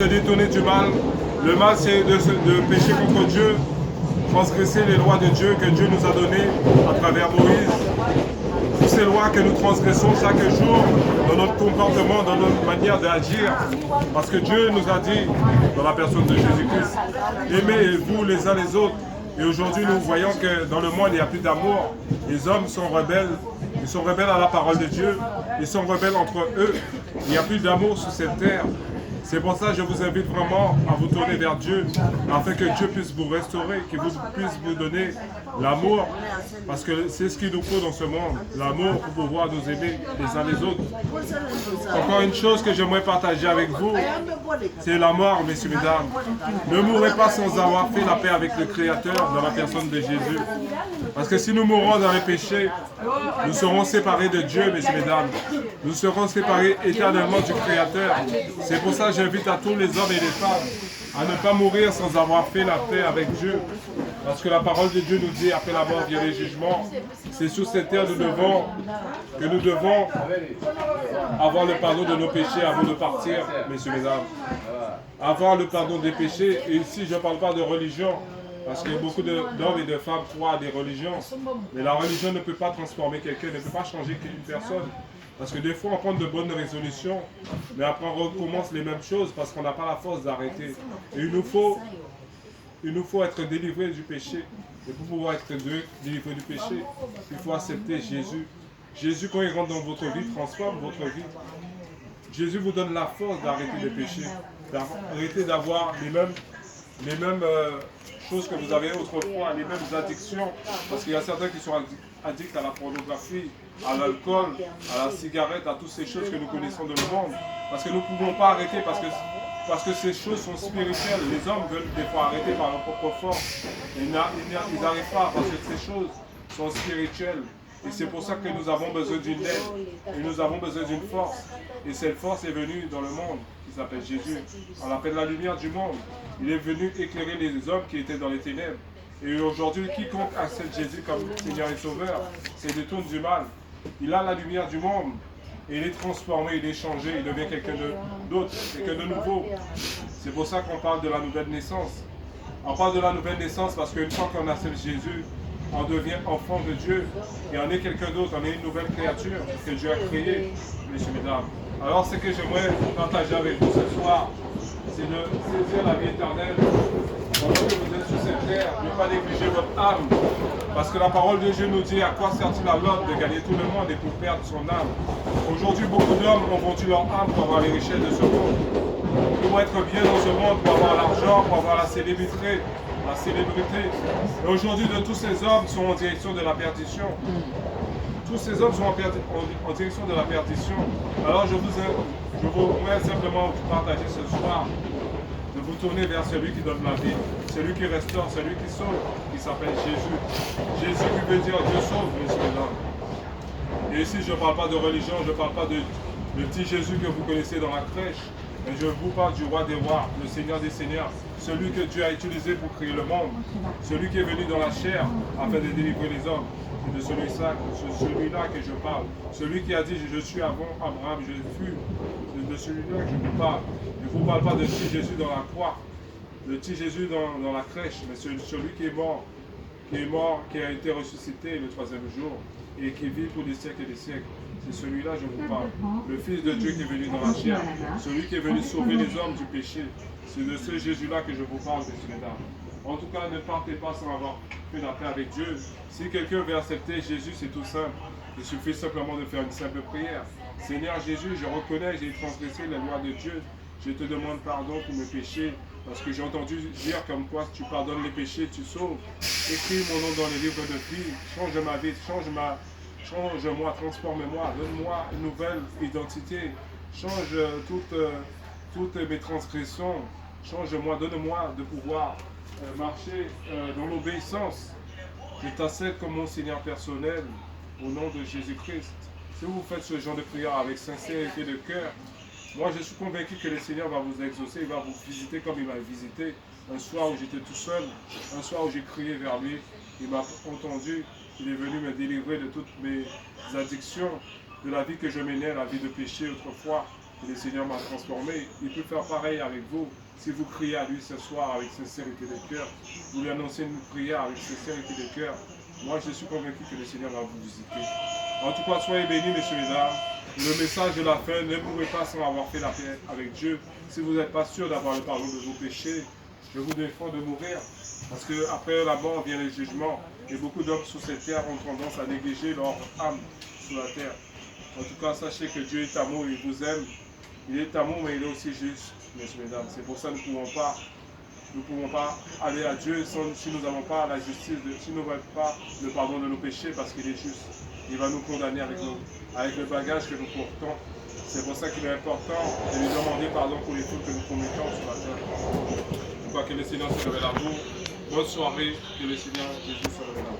Se détourner du mal. Le mal, c'est de pécher contre Dieu, transgresser les lois de Dieu que Dieu nous a données à travers Moïse. Toutes ces lois que nous transgressons chaque jour dans notre comportement, dans notre manière d'agir. Parce que Dieu nous a dit, dans la personne de Jésus-Christ, aimez-vous les uns les autres. Et aujourd'hui, nous voyons que dans le monde, il n'y a plus d'amour. Les hommes sont rebelles. Ils sont rebelles à la parole de Dieu. Ils sont rebelles entre eux. Il n'y a plus d'amour sur cette terre. C'est pour ça que je vous invite vraiment à vous tourner vers Dieu, afin que Dieu puisse vous restaurer, qu'il puisse vous donner l'amour, parce que c'est ce qu'il nous faut dans ce monde, l'amour pour pouvoir nous aimer les uns les autres. Encore une chose que j'aimerais partager avec vous, c'est la mort, messieurs, mesdames. Ne mourrez pas sans avoir fait la paix avec le Créateur dans la personne de Jésus. Parce que si nous mourons dans les péchés, nous serons séparés de Dieu, messieurs, mesdames. Nous serons séparés éternellement du Créateur. C'est pour ça que j'invite à tous les hommes et les femmes à ne pas mourir sans avoir fait la paix avec Dieu. Parce que la parole de Dieu nous dit, après la mort vient le jugement. C'est sur cette terre que nous devons avoir le pardon de nos péchés avant de partir, messieurs, mesdames. Avoir le pardon des péchés. Et ici, je ne parle pas de religion. Parce que beaucoup d'hommes et de femmes croient à des religions. Mais la religion ne peut pas transformer quelqu'un, ne peut pas changer une personne. Parce que des fois, on prend de bonnes résolutions, mais après, on recommence les mêmes choses parce qu'on n'a pas la force d'arrêter. Et il nous faut être délivré du péché. Et pour pouvoir être délivré du péché, il faut accepter Jésus. Jésus, quand il rentre dans votre vie, transforme votre vie. Jésus vous donne la force d'arrêter les péchés, d'arrêter d'avoir les mêmes choses que vous avez autrefois, les mêmes addictions. Parce qu'il y a certains qui sont addicts à la pornographie, à l'alcool, à la cigarette, à toutes ces choses que nous connaissons de le monde. Parce que nous ne pouvons pas arrêter, parce que ces choses sont spirituelles. Les hommes veulent des fois arrêter par leur propre force. Ils n'arrivent pas parce que ces choses sont spirituelles. Et c'est pour ça que nous avons besoin d'une aide. Et nous avons besoin d'une force. Et cette force est venue dans le monde, qui s'appelle Jésus. On l'appelle la lumière du monde. Il est venu éclairer les hommes qui étaient dans les ténèbres. Et aujourd'hui, quiconque accepte Jésus comme Seigneur et Sauveur, se détourne du mal. Il a la lumière du monde. Et il est transformé, il est changé, il devient quelqu'un d'autre, quelqu'un de nouveau. C'est pour ça qu'on parle de la nouvelle naissance. On parle de la nouvelle naissance parce qu'une fois qu'on accepte Jésus, on devient enfant de Dieu et on est quelqu'un d'autre, on est une nouvelle créature que Dieu a créée, messieurs, mesdames. Alors ce que j'aimerais partager avec vous ce soir, c'est de saisir la vie éternelle. Pendant que vous êtes sur cette terre, ne pas négliger votre âme. Parce que la parole de Dieu nous dit à quoi sert-il à l'homme de gagner tout le monde et pour perdre son âme. Aujourd'hui, beaucoup d'hommes ont vendu leur âme pour avoir les richesses de ce monde. Pour être bien dans ce monde, pour avoir l'argent, pour avoir la célébrité. Et aujourd'hui, tous ces hommes sont en direction de la perdition. Tous ces hommes sont en direction de la perdition. Alors je voudrais simplement vous partager ce soir, de vous tourner vers celui qui donne la vie, celui qui restaure, celui qui sauve, qui s'appelle Jésus. Jésus qui veut dire Dieu sauve, messieurs et dames. Et ici, je ne parle pas de religion, je ne parle pas de petit Jésus que vous connaissez dans la crèche, mais je vous parle du roi des rois, le Seigneur des seigneurs, celui que Dieu a utilisé pour créer le monde, celui qui est venu dans la chair afin de délivrer les hommes. C'est de celui-là que je parle. Celui qui a dit je suis avant Abraham, je fus. C'est de celui-là que je vous parle. Je ne vous parle pas de petit Jésus dans la croix, le petit Jésus dans la crèche, mais celui qui est mort, qui a été ressuscité le troisième jour et qui vit pour des siècles et des siècles. C'est celui-là que je vous parle. Le Fils de Dieu qui est venu dans la chair, celui qui est venu sauver les hommes du péché. C'est de ce Jésus-là que je vous parle, messieurs et dames. En tout cas, ne partez pas sans avoir fait la paix avec Dieu. Si quelqu'un veut accepter Jésus, c'est tout simple. Il suffit simplement de faire une simple prière. Seigneur Jésus, je reconnais que j'ai transgressé la loi de Dieu. Je te demande pardon pour mes péchés. Parce que j'ai entendu dire comme quoi tu pardonnes les péchés, tu sauves. Écris mon nom dans les livres de vie. Change ma vie, change-moi, transforme-moi. Donne-moi une nouvelle identité. Change toutes mes transgressions. Change-moi, donne-moi de pouvoir marcher dans l'obéissance. Je t'accepte comme mon Seigneur personnel au nom de Jésus-Christ. Si vous faites ce genre de prière avec sincérité de cœur, moi je suis convaincu que le Seigneur va vous exaucer, il va vous visiter comme il m'a visité. Un soir où j'étais tout seul, un soir où j'ai crié vers lui, il m'a entendu, il est venu me délivrer de toutes mes addictions, de la vie que je menais, la vie de péché autrefois. et le Seigneur m'a transformé. Il peut faire pareil avec vous. Si vous criez à lui ce soir avec sincérité de cœur, vous lui annoncez une prière avec sincérité de cœur, moi je suis convaincu que le Seigneur va vous visiter. En tout cas, soyez bénis, messieurs et mesdames. Le message de la fin, ne mourrez pas sans avoir fait la paix avec Dieu. Si vous n'êtes pas sûr d'avoir le pardon de vos péchés, je vous défends de mourir. Parce qu'après la mort vient le jugement. Et beaucoup d'hommes sur cette terre ont tendance à négliger leur âme sur la terre. En tout cas, sachez que Dieu est amour, il vous aime. Il est amour, mais il est aussi juste, messieurs et mesdames. C'est pour ça que nous ne pouvons pas aller à Dieu si nous n'avons pas la justice, si nous n'avons pas le pardon de nos péchés, parce qu'il est juste. Il va nous condamner avec le bagage que nous portons. C'est pour ça qu'il est important de lui demander pardon pour les fautes que nous commettons sur la terre. Je crois que le Seigneur se révèle à vous. Bonne soirée, que le Seigneur Jésus se révèle à vous.